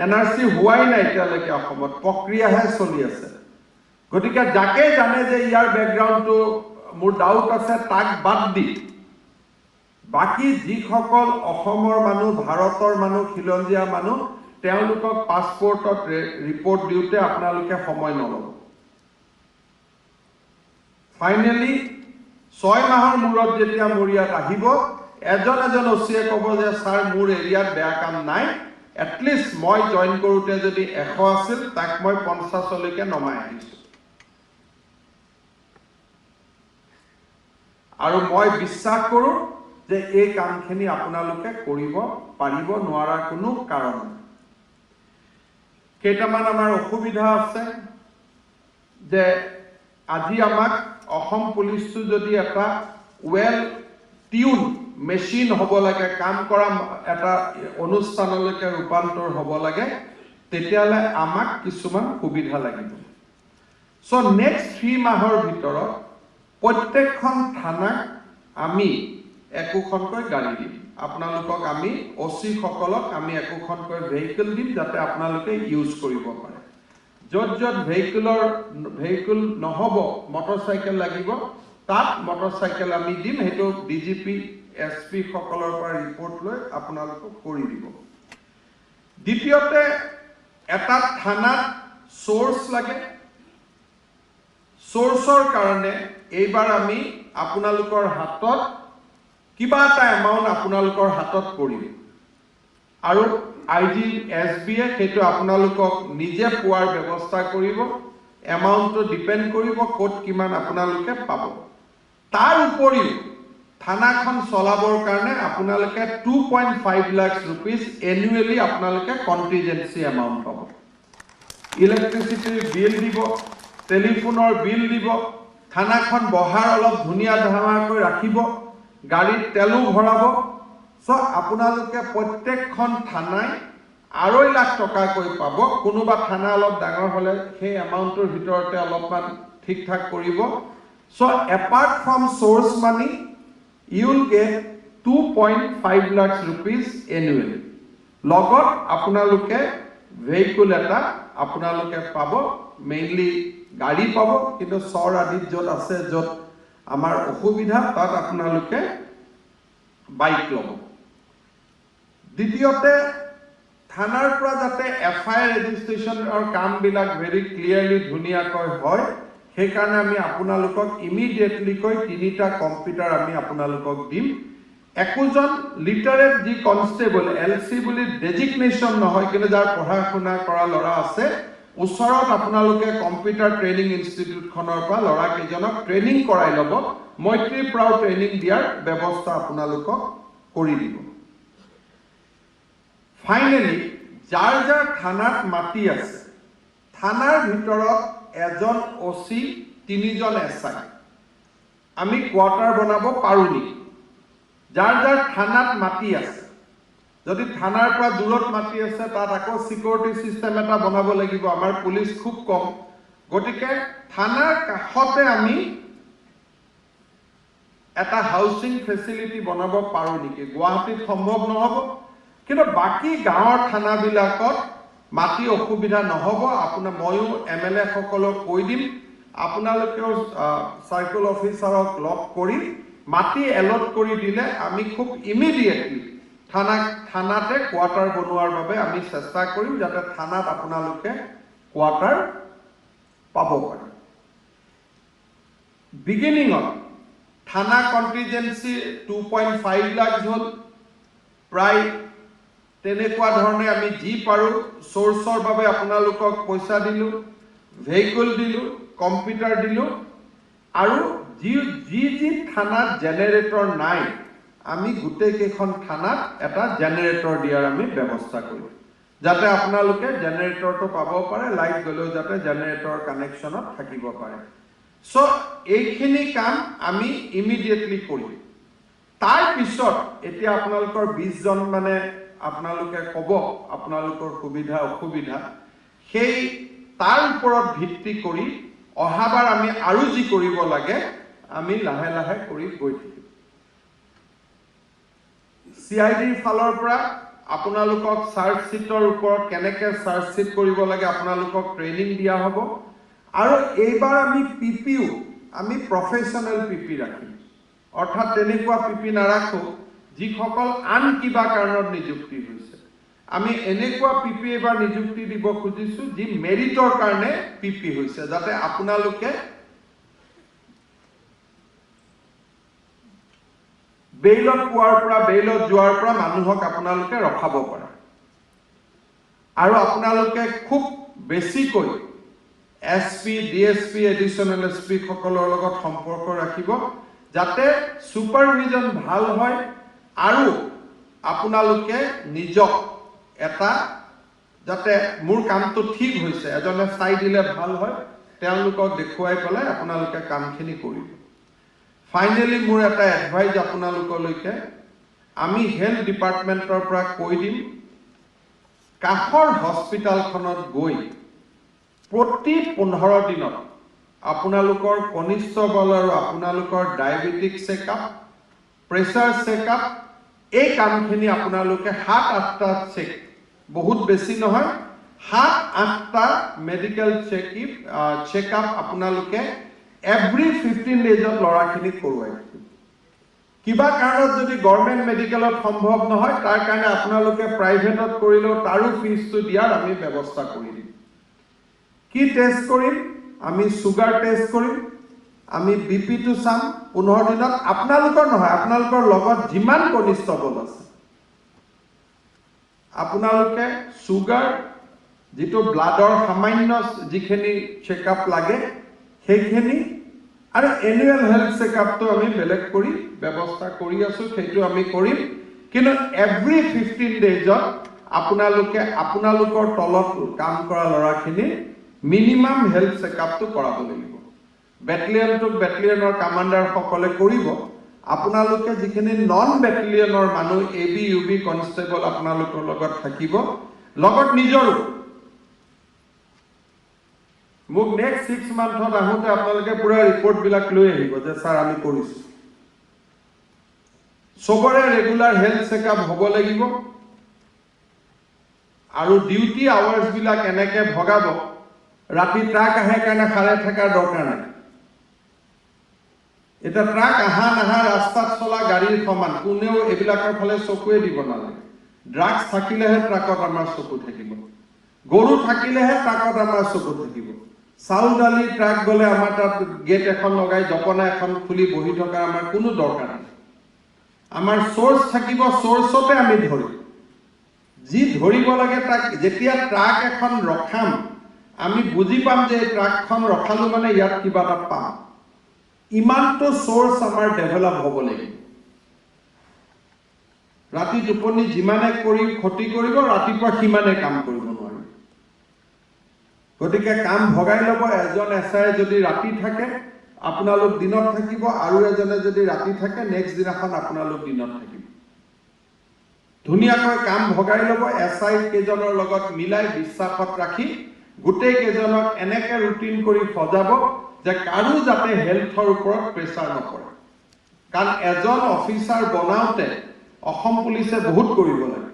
এনআৰসি হোৱাই নাই এতিয়ালৈকে অসমত প্ৰক্ৰিয়াহে চলি আছে গতিকে যাকে জানে যে ইয়াৰ বেকগ্ৰাউণ্ডটো মোৰ ডাউট আছে তাক বাদ দি বাকি যিসকল অসমৰ মানুহ ভাৰতৰ মানুহ খিলঞ্জীয়া মানুহ তেওঁলোকক পাছপোৰ্টত ৰিপোৰ্ট দিওঁতে আপোনালোকে সময় নলব ফাইনেলি 6 মাহৰ মূৰত যেতিয়া মোৰ ইয়াত আহিব এজন অচিয়ে ক'ব যে স্যাৰ মোৰ এৰিয়াত বেয়া কাম নাই এটলিষ্ট মই জইন কৰোঁতে যদি 100 আছিল তাক মই 50 লৈকে নমাই আহিছোঁ আৰু মই বিশ্বাস কৰোঁ যে এই কামখিনি আপোনালোকে কৰিব পাৰিব নোৱাৰা কোনো কাৰণ কেইটামান আমাৰ অসুবিধা আছে যে আজি আমাক অসম পুলিচটো যদি এটা ওয়েল টিউন মেচিন হ'ব লাগে কাম কৰা এটা অনুষ্ঠানলৈকে ৰূপান্তৰ হ'ব লাগে তেতিয়ালে আমাক কিছুমান সুবিধা লাগিব সো নেক্সট 3 মাহৰ ভিতৰত প্ৰত্যেকখন থানাক আমি একোখনকৈ গাড়ী দিম আপোনালোকক আমি অচি সকলক আমি একোখনকৈ ভেহিকল দিম যাতে আপোনালোকে ইউজ কৰিব পাৰে য'ত য'ত ভেহিকল নহ'ব মটৰচাইকেল লাগিব তাত মটৰচাইকেল আমি দিম হেতু ডিজিপি এসপি সকলৰ পৰা ৰিপোৰ্ট লৈ আপোনালোকক কৰি দিব দ্বিতীয়তে এটা থানাত সোৰ্স লাগে সোৰ্সৰ কাৰণে এইবাৰ আমি আপোনালোকৰ হাতত কিবা এটা এমাউন্ট আপোনালোকৰ হাতত পৰিব আৰু আইজি এসবিয়ে হেতু আপোনালোকক নিজে পোৱাৰ ব্যৱস্থা কৰিব এমাউন্টটো ডিপেন্ড কৰিব কোট কিমান আপোনালোকে পাব তাৰ উপৰিও থানাখন চলাবৰ কাৰণে আপোনালোকে 2.5 লাখ रुपीस এনুৱেলি আপোনালোকে কন্টিজেন্সি এমাউন্ট পাব ইলেক্ট্ৰিচিটিৰ বিল দিব টেলিফোনৰ বিল দিব থানাখন বহাৰ অলপ ধুনীয়া ধামাকৈ ৰাখিব গাড়ীত তেলো ভৰাব সো আপোনালোকে প্ৰত্যেকখন থানাই 2.5 লাখ টকাকৈ পাব কোনোবা থানা অলপ ডাঙৰ হলে সেই এমাউন্টৰ ভিতৰতে অলপমান ঠিক ঠাক কৰিব so apart from source money you will get 2.5 lakhs rupees annually লগত আপোনালোকে ভেহিকল এটা আপোনালোকে পাব মেইনলি গাড়ী পাব কিন্তু সৰ আদিত যত আছে যত আমাৰ অসুবিধা তাত আপোনালোকে বাইক ল'ব দ্বিতীয়তে থানাৰ পৰা যাতে এফআইআৰ ৰেজিষ্ট্ৰেচনৰ কামবিলাক ভেৰি ক্লিয়াৰলি ধুনীয়াকৈ হয় সেই কাৰণে আমি আপোনালোকক ইমিডিয়েটলি কৈ 3টা কম্পিউটাৰ আমি আপোনালোকক দিম একোজন লিটাৰেট যি কনষ্টেবল এলসি বুলি ডেজিগনেশ্যন নহয় কিন্তু যাৰ পঢ়া শুনা কৰা ল'ৰা আছে ওচৰত আপোনালোকে কম্পিউটাৰ ট্ৰেইনিং ইনষ্টিটিউটখনৰ পৰা ল'ৰা কেইজনক ট্ৰেইনিং কৰাই ল'ব মৈত্ৰী প্ৰাও ট্ৰেইনিং দিয়াৰ ব্যৱস্থা আপোনালোকক কৰি দিব ফাইনেলি যাৰ যাৰ থানাত মাটি আছে থানাৰ ভিতৰত এজন ওসি 3 জন এসআই আমি কোৱাৰ্টাৰ বনাব পাৰো নি যাৰ যাৰ থানাত মাটি আছে যদি থানাৰ পৰা দূৰত মাটি আছে তাত আকৌ সিকিউৰিটি সিস্টেম এটা বনাব লাগিব আমাৰ পুলিচ খুব কম গতিকে থানাৰ কাষতে আমি এটা হাউচিং ফেচিলিটি বনাব পাৰো নেকি গুৱাহাটীত সম্ভৱ নহব কিন্তু বাকি গাঁৱৰ থানাবিলাকত মাটি অসুবিধা নহব আপোনাৰ ময়ো এমএলএ সকলক কৈ দিম আপোনালোকেও সাৰ্কেল অফিচাৰক লগ কৰি মাটি এলট কৰি দিলে আমি খুব ইমিডিয়েটলি থানাতে কোৱাৰ্টাৰ বনোৱাৰ বাবে আমি চেষ্টা কৰিম যাতে থানাত আপোনালোকে কোৱাৰ্টাৰ পাব পাৰে বিগিনিঙত থানা কন্টিজেন্সি 2.5 লাখ হল প্ৰায় তেনেকুৱা ধৰণে আমি যি পাৰো সোৰ্সৰ বাবে আপোনালোকক পইচা দিলো ভেহিকল দিলো কম্পিউটাৰ দিলো আৰু যি থানাত জেনাৰেটৰ নাই আমি গুটেই কেখন থানাত এটা জেনাৰেটৰ দিয়াৰ আমি ব্যৱস্থা কৰিম যাতে আপোনালোকে জেনাৰেটৰটো পাব পাৰে লাইট গলেও যাতে জেনাৰেটৰ কানেকশ্যনত থাকিব পাৰে সো এইখিনি কাম আমি ইমিডিয়েটলি কৰিম তাৰ পিছত এতিয়া আপোনালোকৰ 20 জন মানে আপোনালোকে কব আপোনালোকৰ সুবিধা অসুবিধা সেই তাৰ ওপৰত ভিত্তি কৰি অহাবাৰ আমি আৰু যি কৰিব লাগে আমি লাহে লাহে কৰি গৈ থাকিম সিআইডিৰ ফালৰ পৰা আপোনালোকক চাৰ্জ শিটৰ ওপৰত কেনেকৈ চাৰ্জ শিট কৰিব লাগে আপোনালোকক ট্ৰেইনিং দিয়া হ'ব আৰু এইবাৰ আমি পিপিও আমি প্ৰফেশনাল পিপি ৰাখিম অৰ্থাৎ তেনেকুৱা পিপি নাৰাখো যিসকল আন কিবা কাৰণত নিযুক্তি হৈছে আমি এনেকুৱা পিপি এবাৰ নিযুক্তি দিব খুজিছো যি মেৰিটৰ কাৰণে পিপি হৈছে যাতে আপোনালোকে বেইলত পোৱাৰ পৰা বেইলত যোৱাৰ পৰা মানুহক আপোনালোকে ৰখাব পাৰে আৰু আপোনালোকে খুব বেছিকৈ এসপি ডিএসপি এডিশনাল এসপি সকলৰ লগত সম্পৰ্ক ৰাখিব যাতে সুপাৰভিজন ভাল হয় আৰু আপোনালোকে নিজক এটা যাতে মোৰ কামটো ঠিক হৈছে এজনে চাই দিলে ভাল হয় তেওঁলোকক দেখুৱাই পেলাই আপোনালোকে কামখিনি কৰিব ফাইনালি মোৰ এটা এডভাইস আপোনালোকলৈকে আমি হেলথ ডিপাৰ্টমেন্টৰ পৰা কৈ দিম কাষৰ হস্পিটালখনত গৈ প্ৰতি 15 দিনত আপোনালোকৰ কনিষ্ঠ বল আৰু আপোনালোকৰ ডায়াবেটিক চেকআপ প্ৰেছাৰ চেকআপ এই কামখিনি আপোনালোকে 7-8টা চেক বহুত বেছি নহয় 7-8টা মেডিকেল চেকআপ আপোনালোকে এভৰি 15 ডেজত লৰাখিনি কৰোৱাই কিবা কাৰণত যদি গভৰ্নমেন্ট মেডিকেলত সম্ভৱ নহয় তাৰ কাৰণে আপোনালোকে প্ৰাইভেটত কৰিলেও তাৰো ফিজটো দিয়াৰ আমি ব্যৱস্থা কৰি দিম কি টেষ্ট কৰিম আমি সুগাৰ টেষ্ট কৰিম আমি বিপি টু চাম 15 দিনত আপোনালোকৰ নহয় আপোনালোকৰ লগত যিমান কনিষ্ঠ বল আছে আপোনালোকে সুগাৰ যেটো ব্লাডৰ সামান্য যিখিনি চেকআপ লাগে সেইখিনি আৰু এনুৱেল হেলথ চেকআপটো আমি বেলেগ কৰি ব্যৱস্থা কৰি আছো সেইটো আমি কৰিম কিন্তু এভৰি 15 ডেজত আপোনালোকে আপোনালোকৰ তলত কাম কৰা লৰাখিনি মিনিমাম হেলথ চেকআপটো কৰাব লাগিব বেটেলিয়নৰ কমান্ডাৰ সকলে কৰিব আপোনালোকে যিখিনি নন বেটেলিয়নৰ মানুহ এবি ইউবি কনষ্টেবল আপোনালোকৰ লগত থাকিব লগত নিজৰো মোক নেক্সট 6 মান্থত আহোতে আপোনালোকে পুৰা ৰিপৰ্ট বিলাক লৈ আহিব যে স্যাৰ আমি কৰিছো সবৰে ৰেগুলাৰ হেলথ চেকআপ হ'ব লাগিব আৰু ডিউটি আৱাৰ্স বিলাক এনেকে ভগাব ৰাতি ট্ৰাক আহে কাৰণে খালে থাকাৰ দৰকাৰ নাই এটা ট্ৰাক আহা নাহা ৰাস্তাত চলা গাড়ীৰ সমান কোনেও এবিলাকৰ ফালে চকুৱে দিব নালাগে ড্ৰাগছ থাকিলেহে ট্ৰাকত আমাৰ চকু থাকিব গৰু থাকিলেহে ট্ৰাকত আমাৰ চকু থাকিব চাউল দালি ট্ৰাক গলে আমাৰ তাত গেট এখন লগাই জপনা এখন খুলি বহি থকা আমাৰ কোনো দৰকাৰ নাই আমাৰ সোৰ্স থাকিব সোৰ্সতে আমি ধৰিম যি ধৰিব লাগে তাক যেতিয়া ট্ৰাক এখন ৰখাম আমি বুজি পাম যে ট্ৰাকখন ৰখালো মানে ইয়াত কিবা এটা পাম ইমানটো সোৰ্স আমাৰ ডেভেলপ হ'ব লাগিব ৰাতি টোপনি যিমানে কৰি ক্ষতি কৰিব ৰাতিপুৱা সিমানে কাম কৰিব নোৱাৰিব গতিকে কাম ভগাই ল'ব এজন এছআই যদি ৰাতি থাকে আপোনালোক দিনত থাকিব আৰু এজনে যদি ৰাতি থাকে নেক্সট দিনাখন আপোনালোক দিনত থাকিব ধুনীয়াকৈ কাম ভগাই ল'ব এছআই কেজনৰ লগত মিলাই বিশ্বাসত ৰাখি গুটেই কেজনক এনেকে ৰুটিন কৰি সজাব যে কাৰো যাতে হেলথৰ ওপৰত প্ৰেছাৰ নপৰে কাৰণ এজন অফিচাৰ বনাওঁতে অসম পুলিচে বহুত কৰিব লাগে।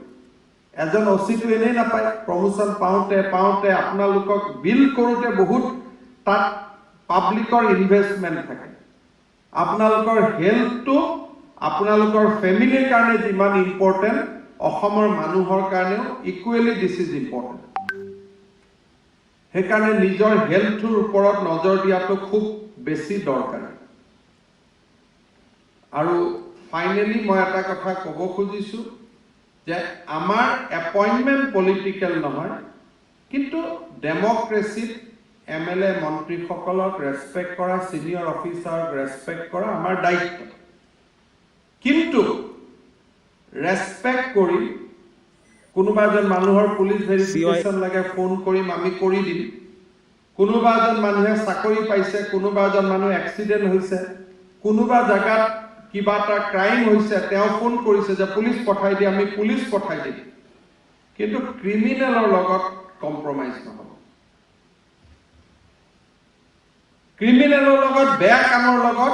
এজন অচিটো এনেই নাপায়, প্ৰমোচন পাওঁতে আপোনালোকক বিল কৰোঁতে বহুত তাত পাব্লিকৰ ইনভেষ্টমেণ্ট থাকে। আপোনালোকৰ হেল্থটো আপোনালোকৰ ফেমিলিৰ কাৰণে যিমান ইম্পৰ্টেণ্ট, অসমৰ মানুহৰ কাৰণেও ইকুৱেলি দিছ ইজ ইম্পৰ্টেণ্ট। সেইকাৰণে নিজৰ হেল্থটোৰ ওপৰত নজৰ দিয়াটো খুব বেছি দৰকাৰ। আৰু ফাইনেলি মই এটা কথা ক'ব খুজিছোঁ যে আমাৰ এপইণ্টমেণ্ট পলিটিকেল নহয়, কিন্তু ডেমক্ৰেচিত MLA মন্ত্ৰীসকলক ৰেছপেক্ট কৰা, ছিনিয়ৰ অফিচাৰক ৰেছপেক্ট কৰা আমাৰ দায়িত্ব। কিন্তু ৰেছপেক্ট কৰি কোনোবা এজন মানুহৰ পুলিচ ভেৰিফিকেশ্যন লাগে, ফোন কৰিম, আমি কৰি দিম। কোনোবা এজন মানুহে চাকৰি পাইছে, কোনোবা এজন মানুহ এক্সিডেণ্ট হৈছে, কোনোবা জেগাত কিবা এটা ক্ৰাইম হৈছে, তেওঁ ফোন কৰিছে যে পুলিচ পঠাই দিয়ে, আমি পুলিচ পঠাই দিম। কিন্তু ক্ৰিমিনেলৰ লগত কম্প্ৰমাইজ নহ'ব। ক্ৰিমিনেলৰ লগত, বেয়া কামৰ লগত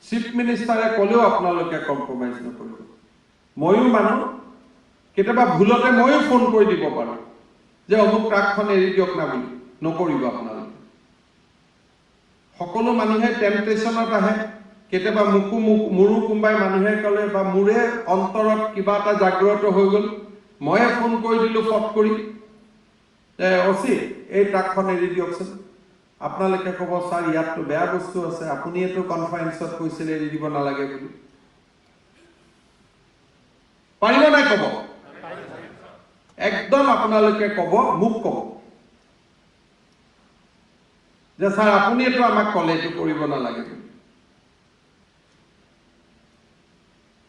চিফ মিনিষ্টাৰে ক'লেও আপোনালোকে কম্প্ৰমাইজ নকৰিব। ময়ো মানুহ, কেতিয়াবা ভুলতে ময়ো ফোন কৰি দিব পাৰোঁ যে অমুক ট্ৰাকখন এৰি দিয়ক না বুলি। নকৰিব আপোনালোকে। সকলো মানুহে টেম্পটেশ্যনত আহে। কেতিয়াবা মোৰো কোনোবাই মানুহে ক'লে বা মোৰে অন্তৰত কিবা এটা জাগ্ৰত হৈ গ'ল, ময়ে ফোন কৰি দিলোঁ ফট কৰি যে অচি এই ট্ৰাকখন এৰি দিয়কচোন। আপোনালোকে ক'ব ছাৰ ইয়াততো বেয়া বস্তু আছে, আপুনিয়েতো কনফাৰেন্সত কৈছিলে এৰি দিব নালাগে বুলি। পাৰিব নাই ক'ব? একদম আপোনালোকে ক'ব, মোক ক'ব যে ছাৰ আপুনিয়েতো আমাক ক'লে এইটো কৰিব নালাগে বুলি।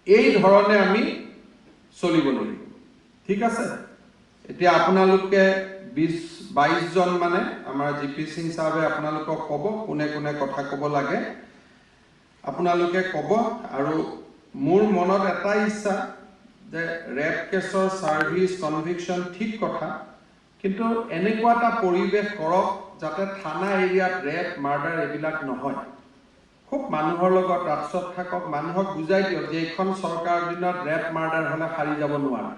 এই ধৰণে আমি চলিব লাগিব। ঠিক আছে? এতিয়া আপোনালোকে 20-22 জন মানে আমাৰ GP সিং সাহেবে আপোনালোকক ক'ব কোনে কোনে কথা ক'ব লাগে, আপোনালোকে ক'ব। আৰু মোৰ মনত এটা ইচ্ছা যে ৰেপ কেছৰ ছাৰ্ভিচ কনভিকশ্যন ঠিক কথা, কিন্তু এনেকুৱা এটা পৰিৱেশ কৰক যাতে থানা এৰিয়াত ৰেপ মাৰ্ডাৰ এইবিলাক নহয়। খুব মানুহৰ লগত ৰাজত থাকক, মানুহক বুজাই দিয়ক যে এইখন চৰকাৰৰ দিনত ৰেপ মাৰ্ডাৰ হ'লে সাৰি যাব নোৱাৰে।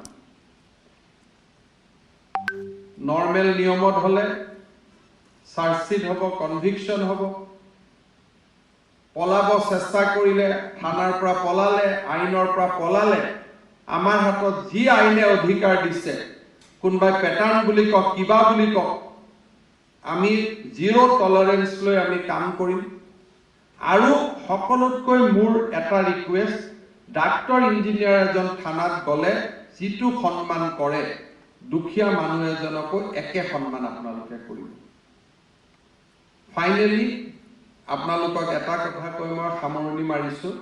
নৰ্মেল নিয়মত হ'লে চাৰ্জশ্বিট হ'ব, কনভিকশ্যন হ'ব। পলাব চেষ্টা কৰিলে, থানাৰ পৰা পলালে, আইনৰ পৰা পলালে, আমাৰ হাতত যি আইনে অধিকাৰ দিছে, কোনোবাই পেটাৰ্ণ বুলি কওক, কিবা বুলি কওক, আমি জিৰ' টলাৰেঞ্চ লৈ আমি কাম কৰিম। আৰু সকলোতকৈ মোৰ এটা ৰিকুৱেষ্ট, ডাক্তৰ ইঞ্জিনিয়াৰ এজন থানাত গ'লে যিটো সন্মান কৰে, দুখীয়া মানুহ এজনকো একে সন্মান আপোনালোকে কৰিব। ফাইনেলি আপোনালোকক এটা কথা কৈ মই সামৰণি মাৰিছোঁ।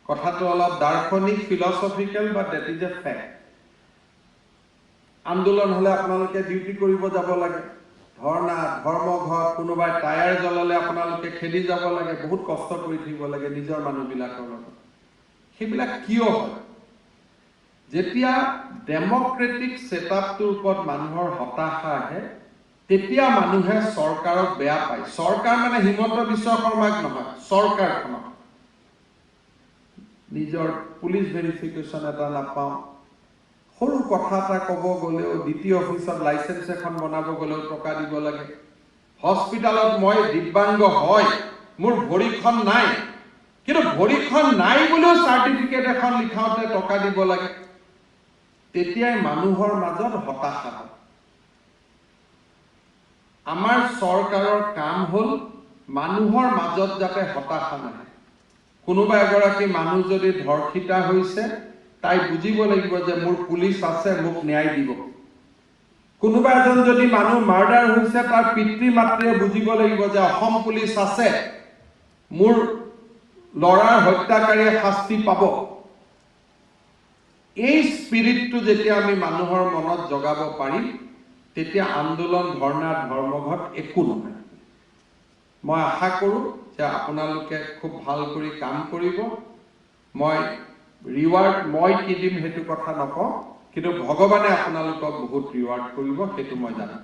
কথাটো অলপ দাৰ্শনিক, philosophical, but that is a fact. আন্দোলন হ'লে আপোনালোকে ডিউটি কৰিব যাব লাগে, ধৰ্ণা, ধৰ্মঘট, কোনোবাই টায়াৰ জ্বলালে আপোনালোকে খেদি যাব লাগে, বহুত কষ্ট কৰি থাকিব লাগে নিজৰ মানুহবিলাকৰ লগত। সেইবিলাক কিয় হয়? যেতিয়া ডেমক্ৰেটিক ছেটআপটোৰ ওপৰত মানুহৰ হতাশা আহে, তেতিয়া মানুহে চৰকাৰক বেয়া পায়। চৰকাৰ মানে হিমন্ত বিশ্ব শৰ্মাক নহয়, চৰকাৰখনক। নিজৰ পুলিচ ভেৰিফিকেশ্যন এটা নাপাওঁ, সৰু কথা এটা ক'ব গ'লেও, দ্বিতীয় অফিচত লাইচেন্স এখন বনাব গ'লেও টকা দিব লাগে। হস্পিটেলত মই দিব্যাংগ হয়, মোৰ ভৰিখন নাই, কিন্তু ভৰিখন নাই বুলিও চাৰ্টিফিকেট এখন লিখাওঁতে টকা দিব লাগে। তেতিয়াই মানুহৰ মাজত হতাশা হয়। আমাৰ চৰকাৰৰ কাম হ'ল মানুহৰ মাজত যাতে হতাশা নাহে। কোনোবা এগৰাকী মানুহ যদি ধৰ্ষিতা হৈছে, তাই বুজিব লাগিব যে মোৰ পুলিচ আছে, মোক ন্যায় দিব। কোনোবা এজন যদি মানুহ মাৰ্ডাৰ হৈছে, তাৰ পিতৃ মাতৃয়ে বুজিব লাগিব যে অসম পুলিচ আছে, মোৰ ল'ৰাৰ হত্যাকাৰীয়ে শাস্তি পাব। এই স্পিৰিটটো যেতিয়া আমি মানুহৰ মনত জগাব পাৰিম, তেতিয়া আন্দোলন, ধৰ্ণা, ধৰ্মঘট একো নহয়। মই আশা কৰোঁ যে আপোনালোকে খুব ভাল কৰি কাম কৰিব। মই ৰিৱাৰ্ড মই কি দিম সেইটো কথা নকওঁ, কিন্তু ভগৱানে আপোনালোকক বহুত ৰিৱাৰ্ড কৰিব, সেইটো মই জানো।